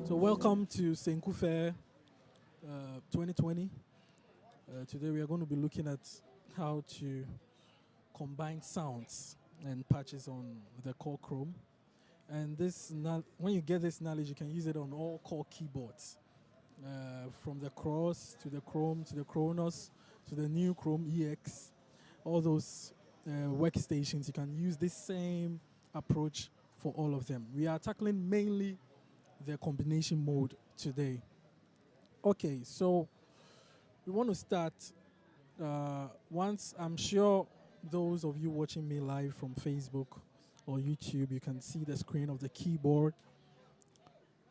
So welcome to Senkufair 2020. Today we are going to be looking at how to combine sounds and patches on the Korg Krome. And when you get this knowledge, you can use it on all Korg keyboards. From the Cross to the Krome to the Kronos to the new Krome EX, all those workstations, you can use this same approach for all of them. We are tackling mainly the combination mode today. Okay, so we want to start. Once I'm sure those of you watching me live from Facebook or YouTube, you can see the screen of the keyboard.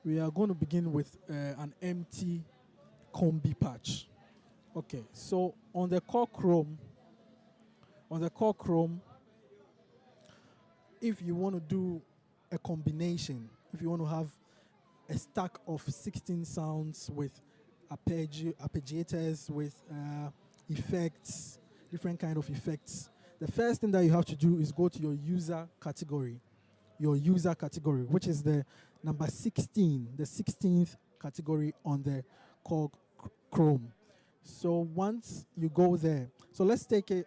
We are going to begin with an empty combi patch. Okay, so on the Korg Krome, if you want to do a combination, if you want to have a stack of 16 sounds with arpeggiators, with effects, different kind of effects, the first thing that you have to do is go to your user category, which is the number 16, the 16th category on the Korg Krome. So once you go there, so let's take it.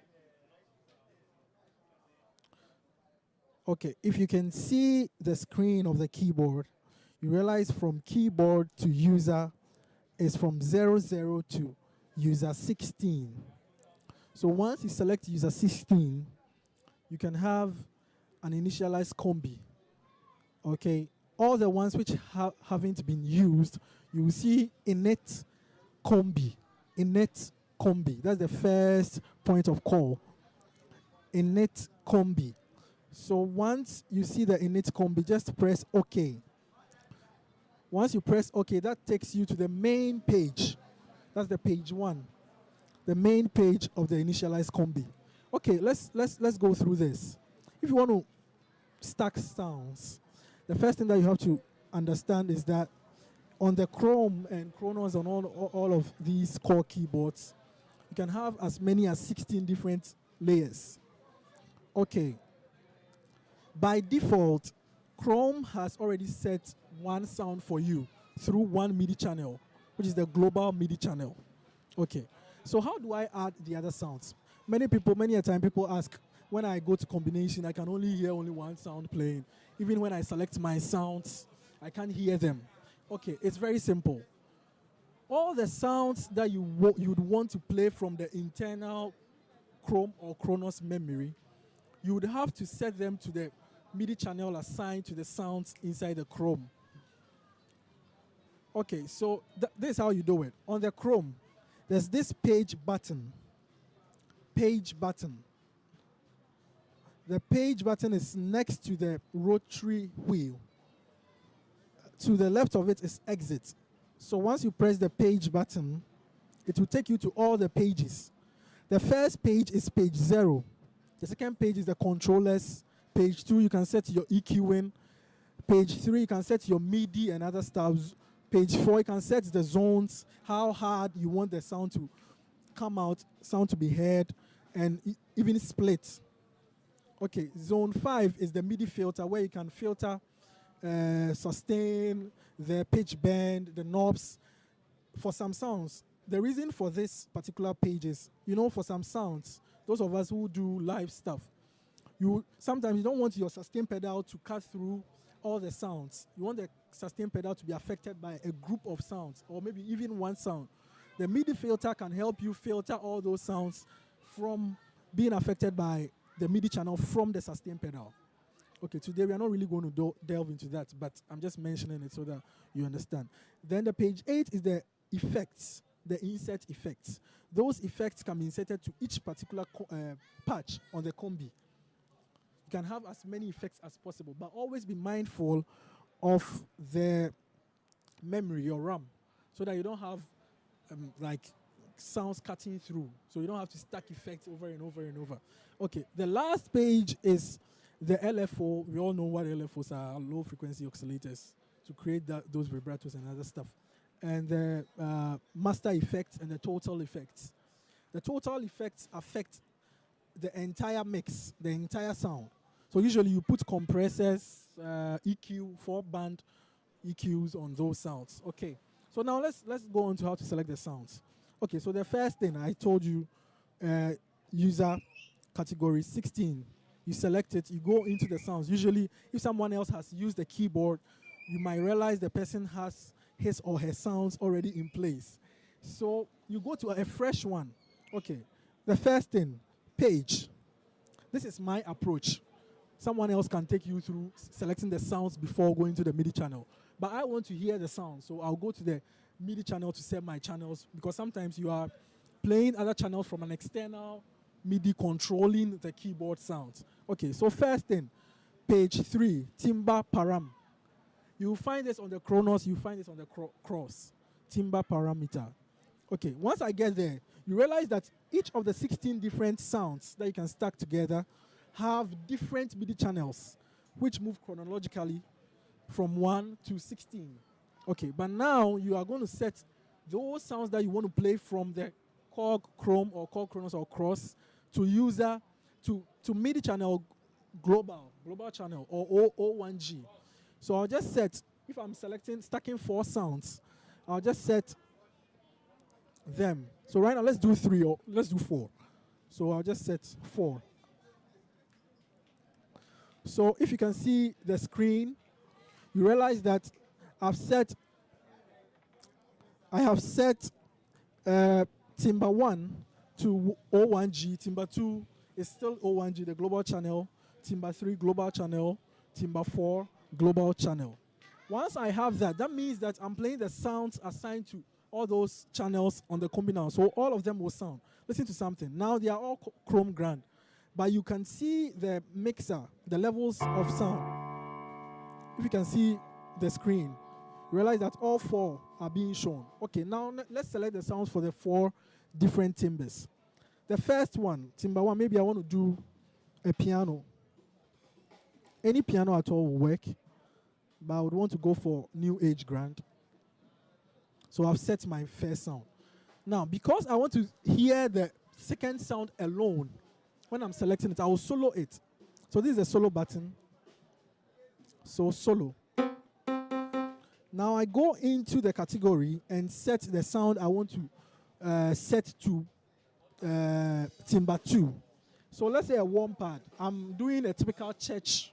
Okay, if you can see the screen of the keyboard, you realize from keyboard to user is from 00 to user 16. So once you select user 16, you can have an initialized combi. Okay, all the ones which haven't been used, you will see init combi. That's the first point of call. Init combi. So once you see the init combi, just press OK. Once you press OK, that takes you to the main page. That's the page 1. The main page of the initialized combi. Okay, let's go through this. If you want to stack sounds, the first thing that you have to understand is that on the Krome and Kronos and all of these Korg keyboards, you can have as many as 16 different layers. Okay. By default, Krome has already set one sound for you through one MIDI channel, which is the global MIDI channel. Okay, so how do I add the other sounds? Many a time people ask, when I go to combination, I can only hear only one sound playing. Even when I select my sounds, I can't hear them. Okay, it's very simple. All the sounds that you'd want to play from the internal Krome or Kronos memory, you would have to set them to the MIDI channel assigned to the sounds inside the Krome. Okay, so this is how you do it. On the Krome, there's this page button. The page button is next to the rotary wheel. To the left of it is exit. So once you press the page button, it will take you to all the pages. The first page is page 0. The second page is the controllers. Page 2, you can set your EQ in. Page 3, you can set your MIDI and other stuff. Page 4, you can set the zones, how hard you want the sound to come out, sound to be heard, and even split. Okay, zone 5 is the MIDI filter, where you can filter, sustain, the pitch bend, the knobs. For some sounds, the reason for this particular page is, for some sounds, those of us who do live stuff, sometimes you don't want your sustain pedal to cut through all the sounds. You want the sustain pedal to be affected by a group of sounds, or maybe even one sound. The MIDI filter can help you filter all those sounds from being affected by the MIDI channel from the sustain pedal. Okay, today we are not really going to delve into that, but I'm just mentioning it so that you understand. Then the page 8 is the effects, the insert effects. Those effects can be inserted to each particular patch on the combi. You can have as many effects as possible, but always be mindful of the memory, your RAM, so that you don't have like sounds cutting through. So you don't have to stack effects over and over and over. Okay, the last page is the LFO. We all know what LFOs are, low frequency oscillators, to create those vibratos and other stuff. And the master effects and the total effects. The total effects affect the entire mix, the entire sound. So usually you put compressors, EQ, 4-band, EQs on those sounds. Okay. So now let's go on to how to select the sounds. Okay, so the first thing I told you, user category 16. You select it, you go into the sounds. Usually, if someone else has used the keyboard, you might realize the person has his or her sounds already in place. So you go to a fresh one. Okay, the first thing, page. This is my approach. Someone else can take you through selecting the sounds before going to the MIDI channel. But I want to hear the sound, so I'll go to the MIDI channel to set my channels, because sometimes you are playing other channels from an external MIDI controlling the keyboard sounds. Okay, so first thing, page 3, timbre param. You find this on the Kronos, you find this on the Cross, timbre parameter. Okay, once I get there, you realize that each of the 16 different sounds that you can stack together have different MIDI channels, which move chronologically from 1 to 16. Okay, but now you are going to set those sounds that you want to play from the Korg, Krome, or Korg Kronos or Cross to user, to MIDI channel global channel, or O1G. So I'll just set, if I'm stacking 4 sounds, I'll just set them. So right now let's do 3 or let's do 4. So I'll just set 4. So if you can see the screen, you realize that I have set timbre 1 to O1G, timbre 2 is still O1G, the global channel, timbre 3 global channel, timbre 4 global channel. Once I have that, that means that I'm playing the sounds assigned to all those channels on the combi now. So all of them will sound. Listen to something. Now they are all Chrome Grand, but you can see the mixer, the levels of sound. If you can see the screen, realize that all 4 are being shown. Okay, now let's select the sounds for the 4 different timbres. The first one, timbre 1, maybe I want to do a piano. Any piano at all will work, but I would want to go for New Age Grand. So I've set my first sound. Now, because I want to hear the second sound alone, when I'm selecting it, I will solo it. So this is a solo button. So solo. Now I go into the category and set the sound I want to set to timbre 2. So let's say a warm pad. I'm doing a typical church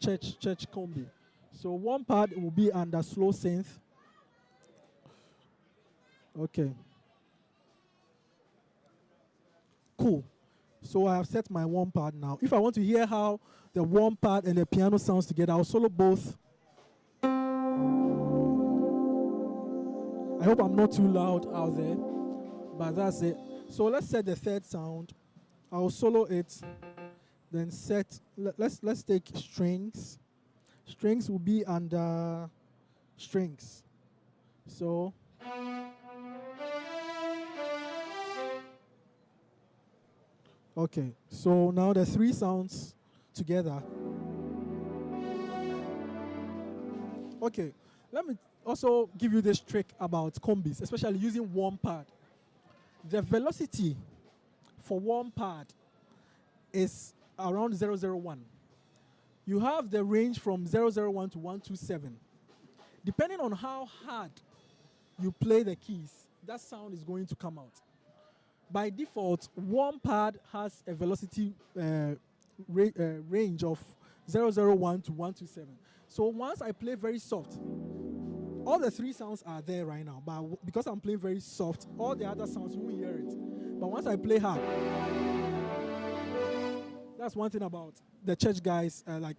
combi. So warm pad will be under slow synth. Okay. Cool. So I have set my warm pad now. If I want to hear how the warm pad and the piano sounds together, I'll solo both. I hope I'm not too loud out there, but that's it. So let's set the third sound. I'll solo it, then set, let's take strings. Strings will be under strings. So okay, so now the 3 sounds together. Okay, let me also give you this trick about combis, especially using warm pad. The velocity for warm pad is around 001. You have the range from 001 to 127. Depending on how hard you play the keys, that sound is going to come out. By default, warm pad has a velocity range of 001 to 127. So once I play very soft, all the 3 sounds are there right now, but because I'm playing very soft, all the other sounds, you won't hear it. But once I play hard, that's one thing about the church guys, like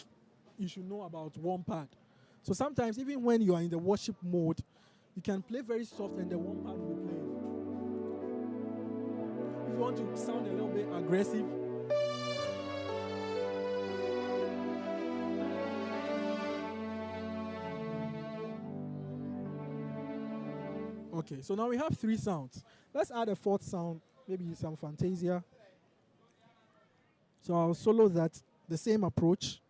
you should know about warm pad. So sometimes even when you are in the worship mode, you can play very soft and the warm pad will be playing. If you want to sound a little bit aggressive, okay, so now we have 3 sounds. Let's add a 4th sound, maybe some Fantasia. So I'll solo that, the same approach.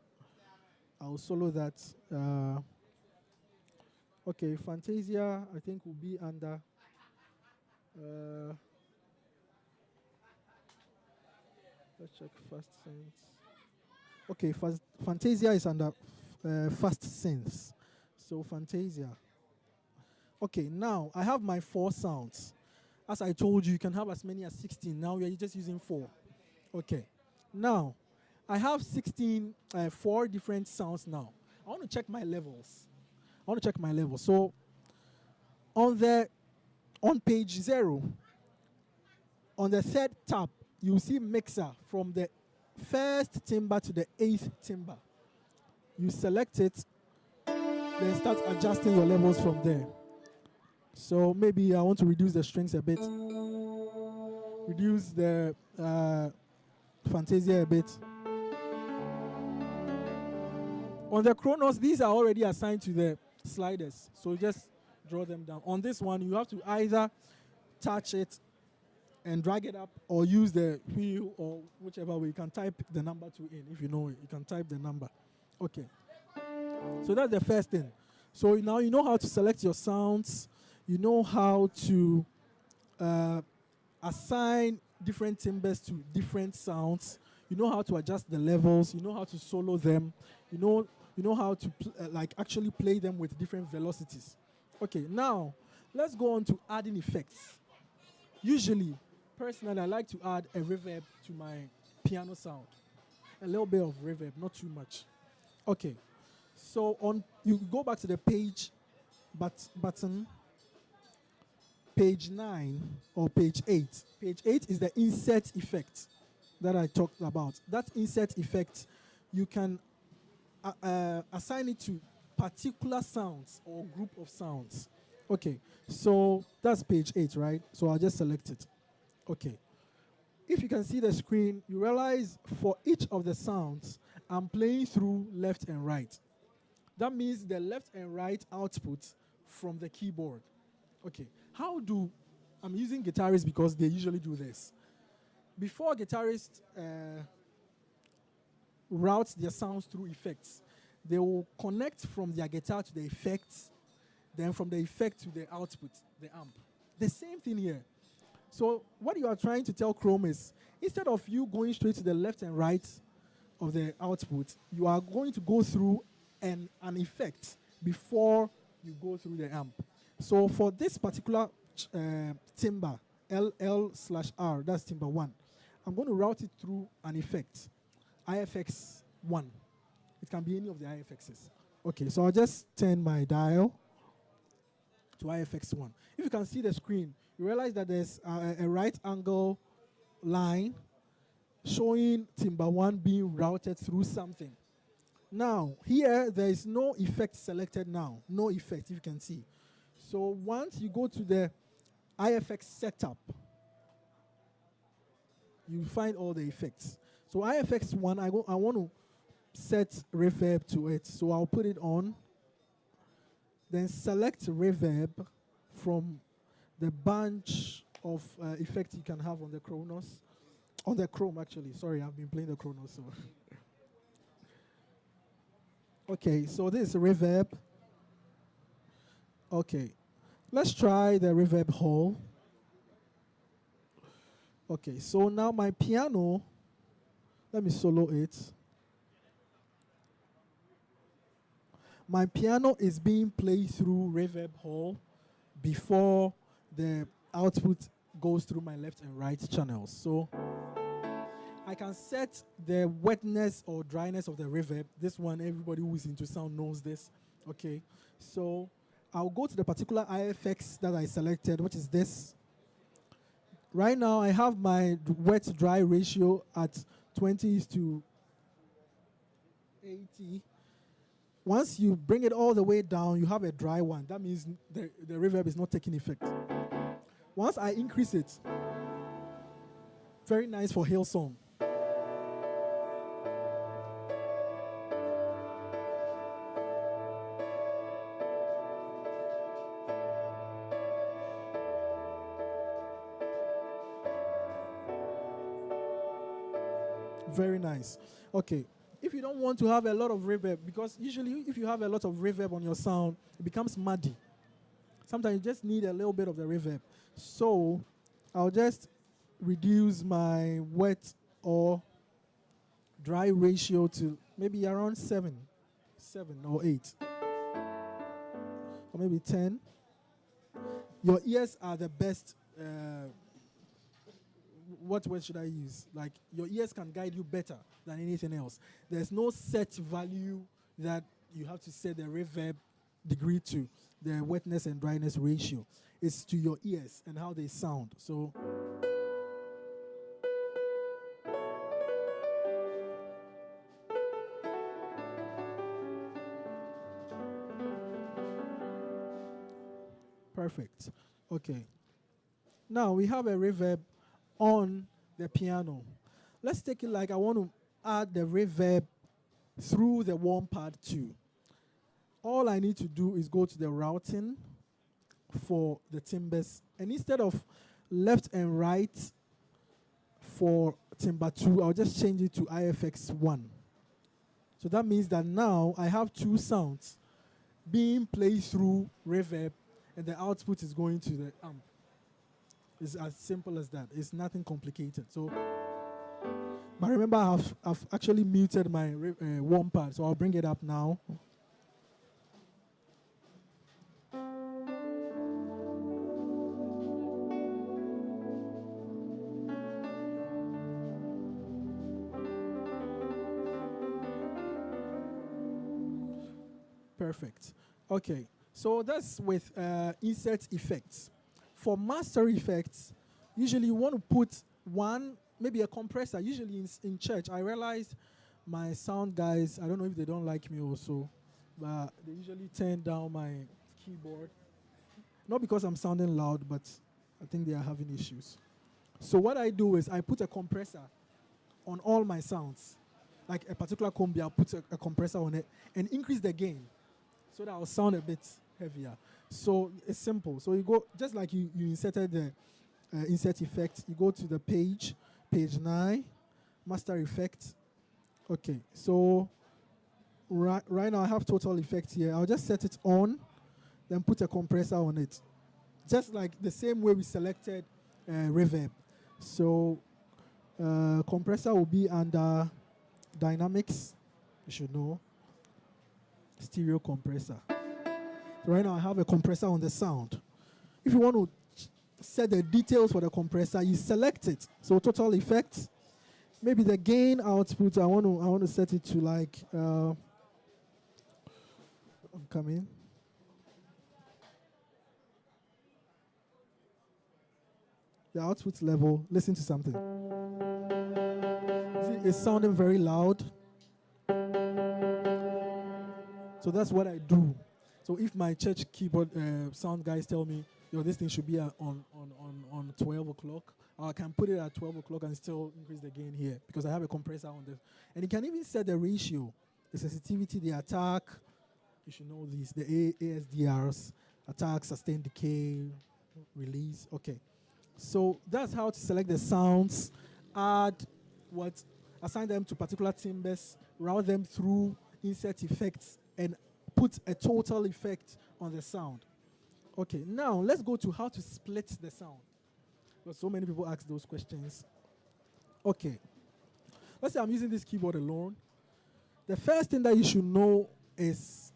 I'll solo that. Okay, Fantasia, I think will be under. Let's check fast synths. Okay, Fantasia is under fast synths. So Fantasia. Okay, now I have my 4 sounds. As I told you, you can have as many as 16. Now we are just using 4. Okay. Now, I have 4 different sounds now. I want to check my levels. So on page 0, on the 3rd tab, you see mixer from the 1st timbre to the 8th timbre. You select it, then start adjusting your levels from there. So maybe I want to reduce the strings a bit, reduce the Fantasia a bit. On the Kronos, these are already assigned to the sliders, so just draw them down. On this one, you have to either touch it and drag it up or use the wheel or whichever way. You can type the number 2 in. If you know it, you can type the number. Okay. So that's the first thing. So now you know how to select your sounds. You know how to assign different timbres to different sounds. You know how to adjust the levels. You know how to solo them. You know how to actually play them with different velocities. Okay, now let's go on to adding effects. Usually, personally, I like to add a reverb to my piano sound. A little bit of reverb, not too much. Okay, so you go back to the page button, page 9 or page 8. Page 8 is the insert effect that I talked about. That insert effect, you can assign it to particular sounds or group of sounds. Okay, so that's page 8, right? So I'll just select it. Okay. If you can see the screen, you realize for each of the sounds, I'm playing through left and right. That means the left and right output from the keyboard. Okay, I'm using guitarists because they usually do this. Before guitarists route their sounds through effects, they will connect from their guitar to the effects, then from the effect to the output, the amp. The same thing here. So what you are trying to tell Krome is, instead of you going straight to the left and right of the output, you are going to go through an effect before you go through the amp. So for this particular timbre, LL/R, that's timbre 1, I'm going to route it through an effect, IFX 1. It can be any of the IFXs. Okay, so I'll just turn my dial to IFX 1. If you can see the screen, you realize that there's a right angle line showing timbre 1 being routed through something. Now, here, there is no effect selected now. No effect, if you can see. So once you go to the IFX setup, you find all the effects. So IFX 1, I want to set reverb to it. So I'll put it on. Then select reverb from the bunch of effects you can have on the Kronos. On the Krome, actually. Sorry, I've been playing the Kronos. So. Okay, so this is reverb. Okay, let's try the reverb hall. Okay, so now my piano, let me solo it. My piano is being played through reverb hall before the output goes through my left and right channels. So I can set the wetness or dryness of the reverb. This one, everybody who is into sound knows this. Okay, so I'll go to the particular IFX that I selected, which is this. Right now, I have my wet-dry ratio at 20:80. Once you bring it all the way down, you have a dry one. That means the reverb is not taking effect. Once I increase it, very nice for Hillsong. Very nice. Okay. If you don't want to have a lot of reverb, because usually if you have a lot of reverb on your sound, it becomes muddy. Sometimes you just need a little bit of the reverb. So I'll just reduce my wet or dry ratio to maybe around 7 or 8. or maybe 10. Your ears are the best. What word should I use? Like, your ears can guide you better than anything else. There's no set value that you have to set the reverb degree to, the wetness and dryness ratio. It's to your ears and how they sound. So perfect. Okay. Now we have a reverb on the piano. Let's take it like I want to add the reverb through the warm pad too. All I need to do is go to the routing for the timbers, and instead of left and right for timber 2, I'll just change it to IFX1. So that means that now I have two sounds being played through reverb, and the output is going to the amp. It's as simple as that. It's nothing complicated. So, but remember, I've actually muted my warm pad, so I'll bring it up now. Perfect. Okay, so that's with insert effects. For master effects, usually you want to put one, maybe a compressor. Usually in church, I realized my sound guys, I don't know if they don't like me also, but they usually turn down my keyboard. Not because I'm sounding loud, but I think they are having issues. So what I do is I put a compressor on all my sounds. Like a particular combi, I'll put a compressor on it and increase the gain so that I'll sound a bit heavier. So it's simple. So you go, just like you inserted the insert effect, you go to the page 9, master effect. Okay, so right now I have total effect here. I'll just set it on, then put a compressor on it. Just like the same way we selected reverb. So compressor will be under dynamics, you should know, stereo compressor. So right now I have a compressor on the sound. If you want to set the details for the compressor, you select it. So total effect, maybe the gain output, I want to set it to like, I'm coming. The output level, listen to something. See, it's sounding very loud. So that's what I do. So if my church keyboard sound guys tell me, this thing should be on 12 o'clock, I can put it at 12 o'clock and still increase the gain here because I have a compressor on this. And you can even set the ratio, the sensitivity, the attack. You should know these, the ASDRs, attack, sustain, decay, release. Okay. So that's how to select the sounds, assign them to particular timbers, route them through insert effects, and put a total effect on the sound. Okay, now let's go to how to split the sound. Because so many people ask those questions. Okay, let's say I'm using this keyboard alone. The first thing that you should know is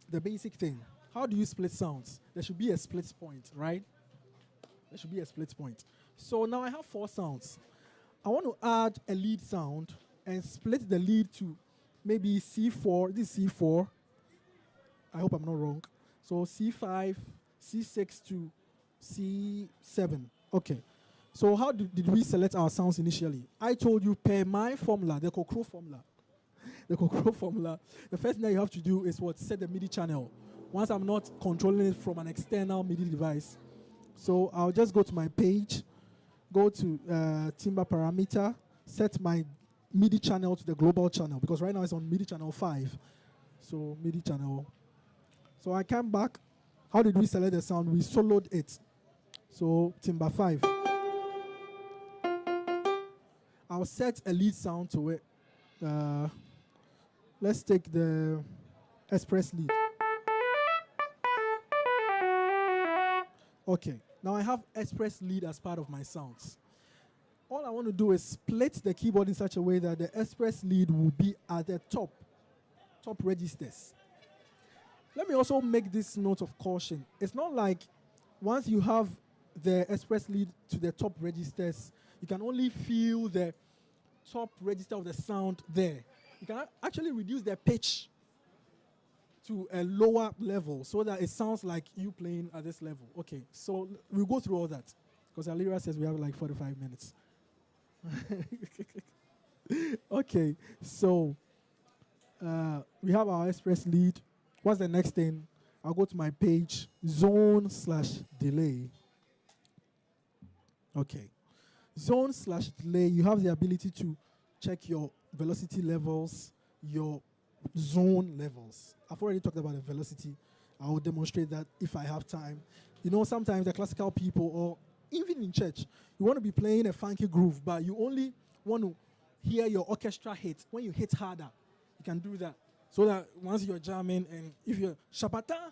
the basic thing. How do you split sounds? There should be a split point, right? There should be a split point. So now I have 4 sounds. I want to add a lead sound and split the lead to maybe C4, this is C4. I hope I'm not wrong. So C5, C6 to C7. Okay. So how did we select our sounds initially? I told you per my formula, the Kokuro formula. The Kokuro formula. The first thing that you have to do is set the MIDI channel. Once I'm not controlling it from an external MIDI device. So I'll just go to my page, go to timbre parameter, set my MIDI channel to the global channel because right now it's on MIDI channel 5. So MIDI channel. So I came back. How did we select the sound? We soloed it. So timbre 5. I'll set a lead sound to it. Let's take the express lead. Okay, now I have express lead as part of my sounds. All I want to do is split the keyboard in such a way that the express lead will be at the top registers. Let me also make this note of caution. It's not like once you have the express lead to the top registers, you can only feel the top register of the sound there. You can actually reduce the pitch to a lower level so that it sounds like you playing at this level. Okay, so we'll go through all that because Alira says we have like 45 minutes. Okay, so we have our express lead. What's the next thing? I'll go to my page, zone/delay. Okay. Zone/delay, you have the ability to check your velocity levels, your zone levels. I've already talked about the velocity. I will demonstrate that if I have time. You know, sometimes the classical people, or even in church, you want to be playing a funky groove, but you only want to hear your orchestra hit. When you hit harder, you can do that. So that once you're jamming, and if you're shabata,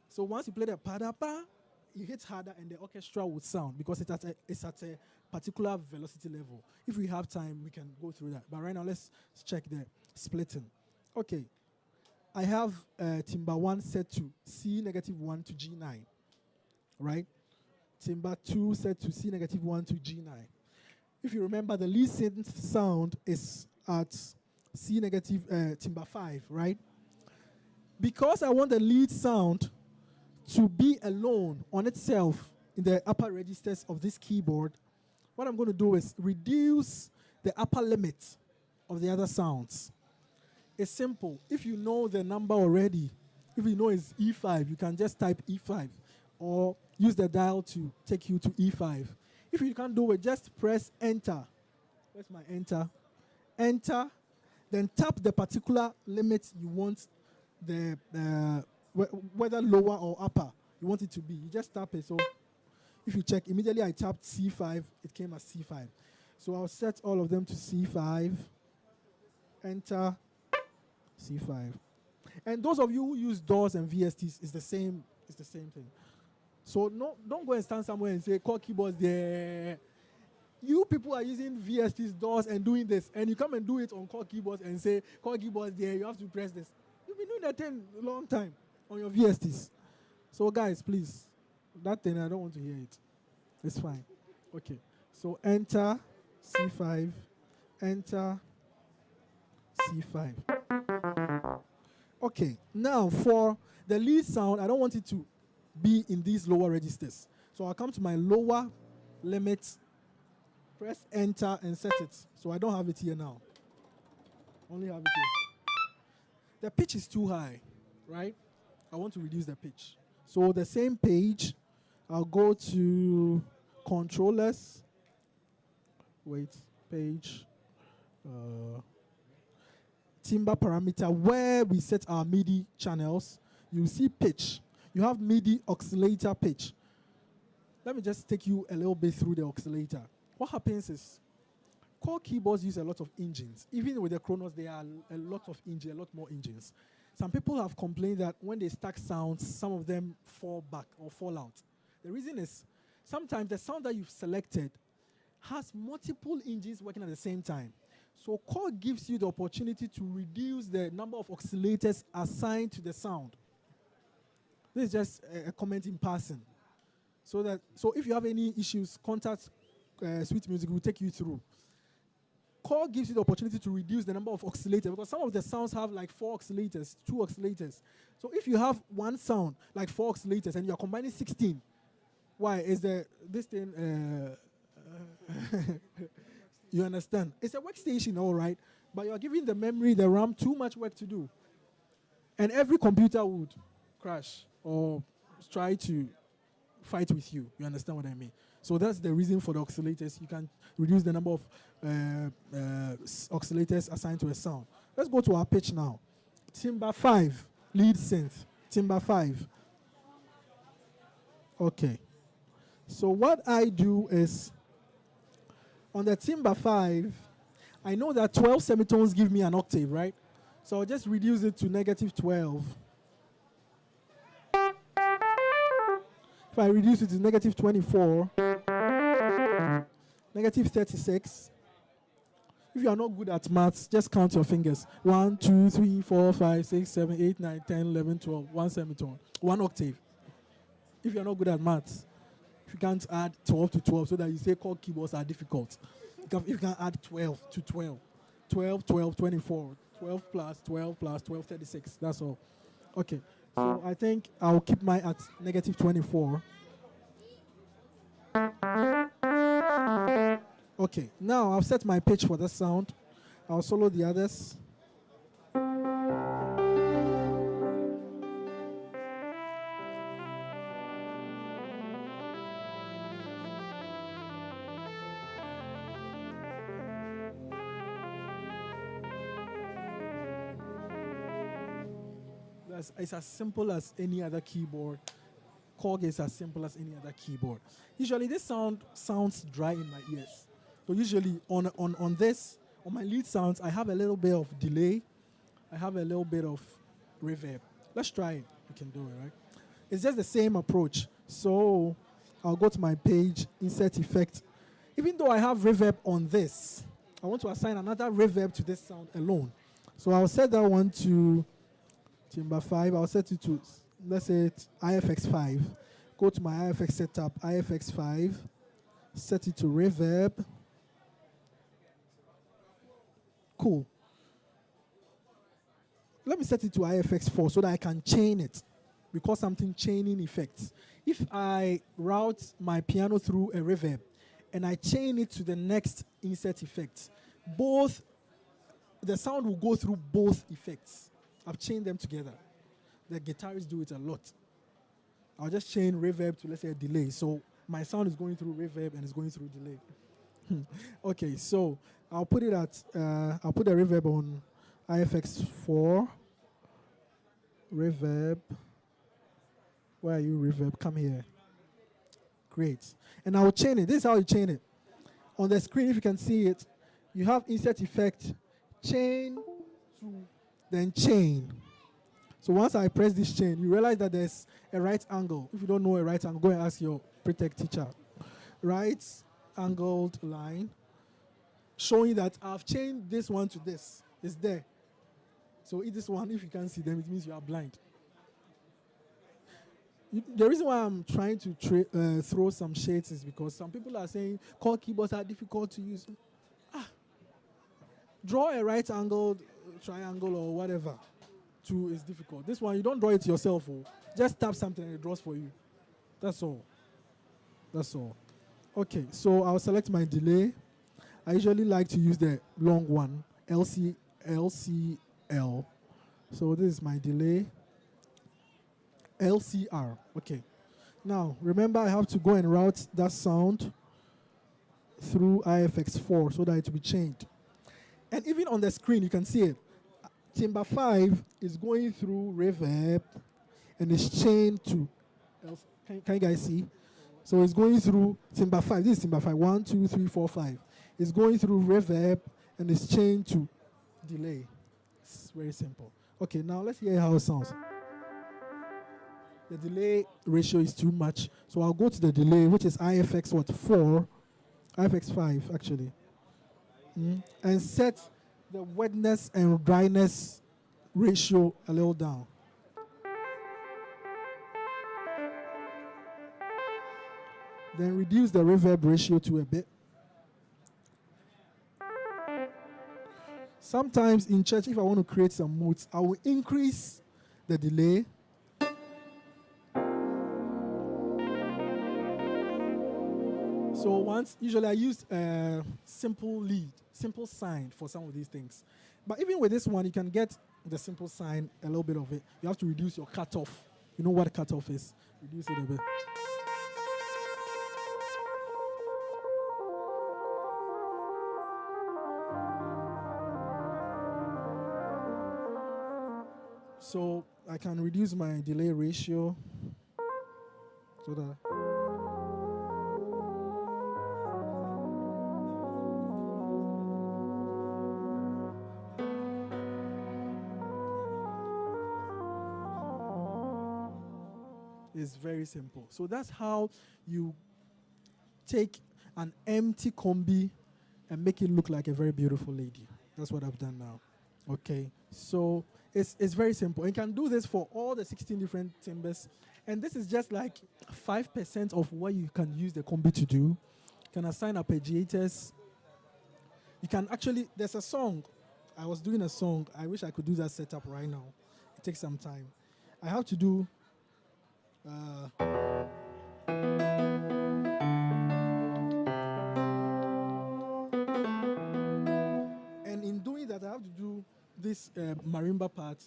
so once you play the padapa, you hit harder and the orchestra would sound because it's at a particular velocity level. If we have time, we can go through that. But right now, let's check the splitting. Okay. I have timbre 1 set to C-1 to G9, right? Timbre 2 set to C-1 to G9. If you remember, the lead synth sound is at timbre 5, right? Because I want the lead sound to be alone on itself in the upper registers of this keyboard, what I'm going to do is reduce the upper limit of the other sounds. It's simple. If you know the number already, if you know it's E5, you can just type E5 or use the dial to take you to E5. If you can't do it, just press enter. Where's my enter? Enter, then tap the particular limit you want the whether lower or upper you want it to be. You just tap it. So if you check, immediately I tapped C5, it came as C5. So I'll set all of them to C5, enter, C5. And those of you who use DAWs and VSTs, it's the same thing. So don't go and stand somewhere and say, Korg keyboards there. You people are using VSTs, DAWs, and doing this, and you come and do it on Korg keyboards and say, Korg keyboards there, you have to press this. You've been doing that thing a long time on your VSTs. So guys, please, that thing, I don't want to hear it. It's fine. Okay. So enter C5, enter C5. Okay. Now for the lead sound, I don't want it to be in these lower registers. So I'll come to my lower limit, press enter and set it. So I don't have it here now. Only have it here. The pitch is too high, right? I want to reduce the pitch. So the same page, I'll go to controllers. Wait, page. Timbre parameter, where we set our MIDI channels. You see pitch. You have MIDI oscillator pitch. Let me just take you a little bit through the oscillator. What happens is, Korg keyboards use a lot of engines. Even with the Kronos, there are a lot more engines. Some people have complained that when they stack sounds, some of them fall back or fall out. The reason is, sometimes the sound that you've selected has multiple engines working at the same time. So Korg gives you the opportunity to reduce the number of oscillators assigned to the sound. This is just a comment in passing. So if you have any issues, contact Sweet Music, will take you through. Korg gives you the opportunity to reduce the number of oscillators because some of the sounds have like 4 oscillators, 2 oscillators. So if you have one sound, like 4 oscillators, and you're combining 16, why is this thing? You understand? It's a workstation, all right, but you're giving the memory, the RAM, too much work to do. And every computer would crash or try to fight with you. You understand what I mean? So that's the reason for the oscillators. You can reduce the number of oscillators assigned to a sound. Let's go to our pitch now. Timbre 5, lead synth. Timbre 5. Okay. So what I do is, on the Timbre 5, I know that 12 semitones give me an octave, right? So I'll just reduce it to -12. If I reduce it to -24, -36, If you are not good at maths, just count your fingers. 1, 2, 3, 4, 5, 6, 7, 8, 9, 10, 11, 12. 1 semitone. 1 octave. If you are not good at maths, if you can't add 12 to 12 so that you say Korg keyboards are difficult. If you can add 12 to 12. 12, 12, 24. 12 plus 12 plus 12, 36. That's all. Okay. So I think I'll keep mine at negative 24. Okay, now I've set my pitch for the sound. I'll solo the others. It's as simple as any other keyboard. Korg is as simple as any other keyboard. Usually this sound sounds dry in my ears. So usually on my lead sounds, I have a little bit of delay. I have a little bit of reverb. Let's try it. We can do it, right? It's just the same approach. So I'll go to my page, insert effect. Even though I have reverb on this, I want to assign another reverb to this sound alone. So I'll set that one to timbre 5. I'll set it to, let's say, IFX 5. Go to my IFX setup, IFX 5. Set it to reverb. Cool. Let me set it to IFX 4 so that I can chain it. We call something chaining effects. If I route my piano through a reverb and I chain it to the next insert effect, the sound will go through both effects. I've chained them together. The guitarists do it a lot. I'll just chain reverb to, let's say, a delay. So my sound is going through reverb and it's going through delay. Okay, so I'll put it at, I'll put the reverb on IFX 4. Reverb. Where are you, reverb? Come here. Great. And I'll chain it. This is how you chain it. On the screen, if you can see it, you have insert effect, chain, to, then chain. So once I press this chain, you realize that there's a right angle. If you don't know a right angle, go and ask your pre-tech teacher. Right angled line, showing that I've chained this one to this. It's there. So this one, if you can't see them, it means you are blind. The reason why I'm trying to throw some shades is because some people are saying Korg keyboards are difficult to use. Draw a right angled triangle or whatever. Is difficult. This one, you don't draw it yourself. Just tap something and it draws for you. That's all. That's all. Okay, so I'll select my delay. I usually like to use the long one, LCL. So this is my delay. LCR. Okay. Now, remember I have to go and route that sound through IFX4 so that it will be chained. And even on the screen, you can see it. Timbre 5 is going through reverb and it's chained to, can you guys see? So it's going through timbre 5. This is timbre 5. 1, 2, 3, 4, 5. It's going through reverb and it's chained to delay. It's very simple. Okay, now let's hear how it sounds. The delay ratio is too much. So I'll go to the delay, which is IFX 4? IFX 5, actually. And set the wetness and dryness ratio a little down. Then reduce the reverb ratio to a bit. Sometimes in church, if I want to create some moods, I will increase the delay. So usually I use simple sign for some of these things. But even with this one, you can get the simple sign, a little bit of it. You have to reduce your cutoff. You know what cutoff is? Reduce it a bit. So I can reduce my delay ratio so that it's very simple. So that's how you take an empty combi and make it look like a very beautiful lady. That's what I've done now. Okay, so it's very simple. You can do this for all the 16 different timbers, and this is just like 5% of what you can use the combi to do. You can assign arpeggiators. You can actually, there's a song. I was doing a song. I wish I could do that setup right now. It takes some time. I have to do and in doing that, I have to do this marimba part.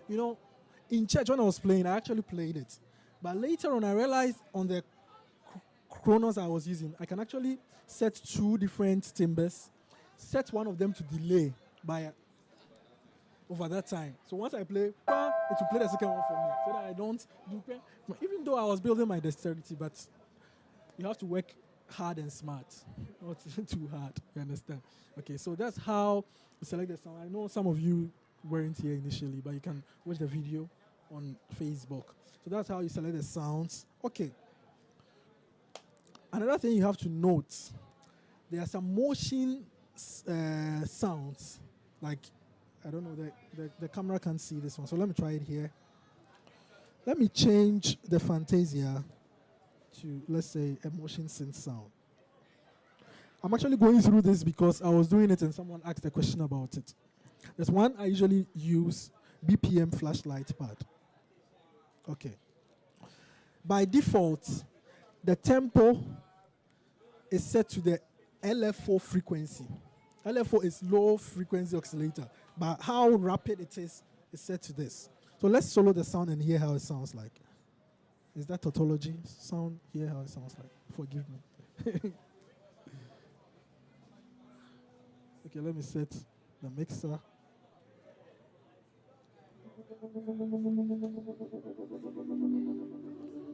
You know, in church when I was playing, I actually played it. But later on, I realized on the chronos I was using, I can actually set 2 different timbers, set one of them to delay by over that time. So once I play, it will play the second one for me, so that I don't do. Even though I was building my dexterity, but you have to work hard and smart, not too hard. You understand? Okay, so that's how you select the sound. I know some of you weren't here initially, but you can watch the video on Facebook. So that's how you select the sounds. Okay. Another thing you have to note, there are some motion sounds. Like, I don't know, the camera can't see this one, so let me try it here. Let me change the Fantasia to, let's say, a motion synth sound. I'm actually going through this because I was doing it and someone asked a question about it. There's one I usually use, BPM flashlight pad. Okay. By default, the tempo is set to the LFO frequency. LFO is low frequency oscillator, but how rapid it is set to this. So let's solo the sound and hear how it sounds like. Is that tautology? Sound, hear how it sounds like. Forgive me. Okay, let me set the mixer.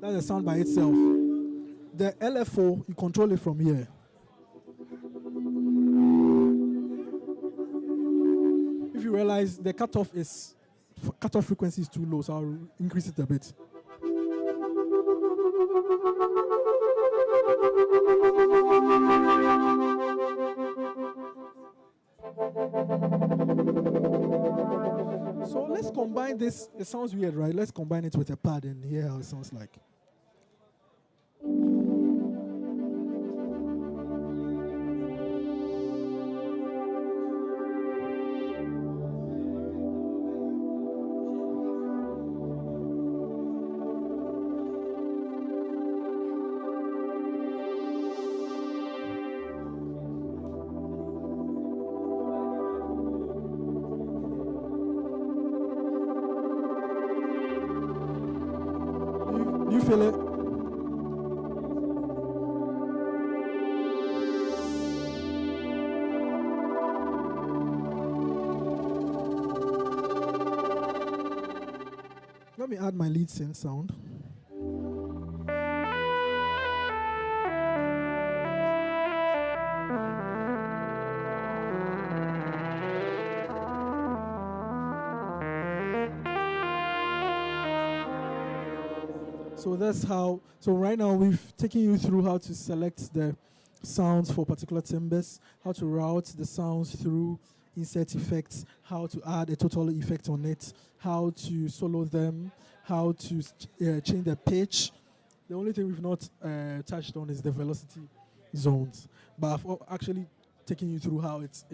That's the sound by itself. The LFO, you control it from here. If you realize the cutoff frequency is too low, so I'll increase it a bit. So let's combine this. It sounds weird, right? Let's combine it with a pad and hear how it sounds like. You feel it? Let me add my lead synth sound. So that's how, so right now we've taken you through how to select the sounds for particular timbers, how to route the sounds through insert effects, how to add a total effect on it, how to solo them, how to change the pitch. The only thing we've not touched on is the velocity zones. But I've actually taken you through how it's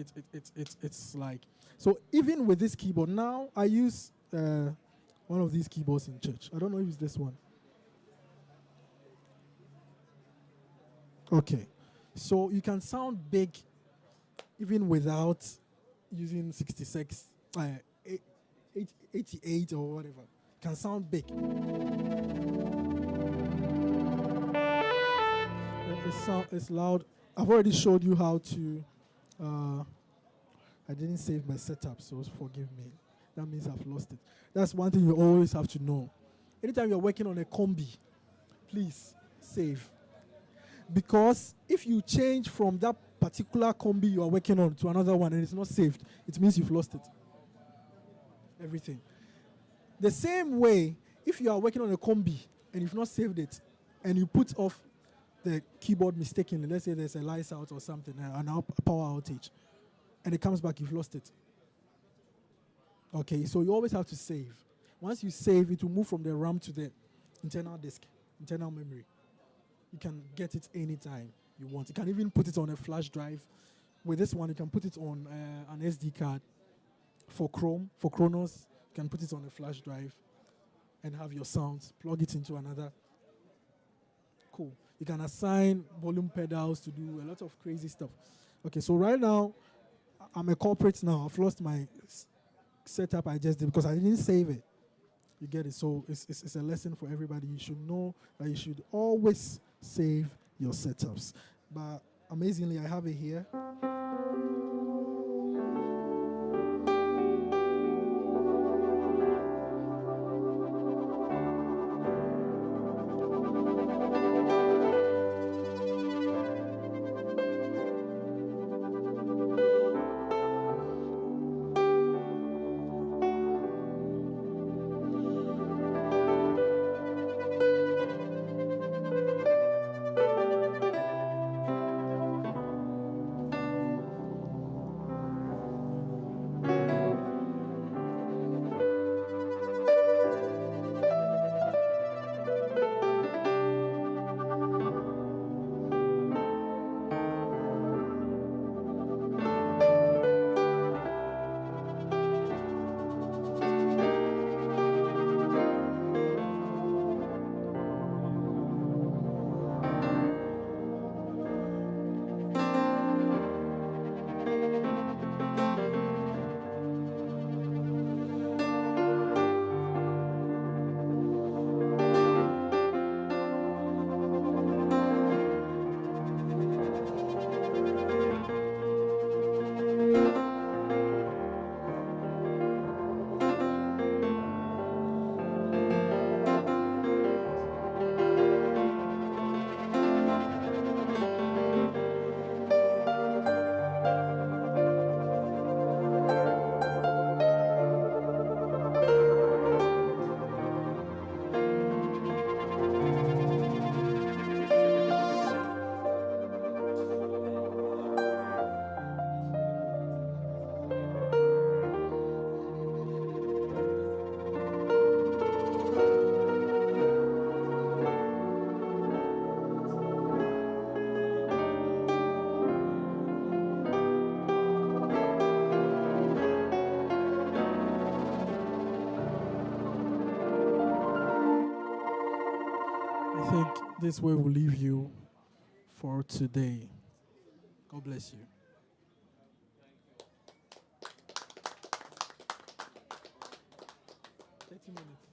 like. So even with this keyboard, now I use one of these keyboards in church. I don't know if it's this one. Okay, so you can sound big even without using 66, 88 or whatever. You can sound big. It's loud. I've already showed you how to, I didn't save my setup, so forgive me. That means I've lost it. That's one thing you always have to know. Anytime you're working on a combi, please save. Because if you change from that particular combi you are working on to another one and it's not saved, it means you've lost it. Everything. The same way, if you are working on a combi and you've not saved it, and you put off the keyboard mistakenly, let's say there's a lights out or something, a power outage, and it comes back, you've lost it. Okay, so you always have to save. Once you save, it will move from the RAM to the internal disk, internal memory. You can get it anytime you want. You can even put it on a flash drive. With this one, you can put it on an SD card. For Chrome, for Kronos, you can put it on a flash drive and have your sounds, plug it into another. Cool. You can assign volume pedals to do a lot of crazy stuff. Okay, so right now, I'm a corporate now. I've lost my setup I just did because I didn't save it. You get it? So it's a lesson for everybody. You should know that you should always save your setups. But amazingly, I have it here. I think this way will leave you for today. God bless you. 30 minutes.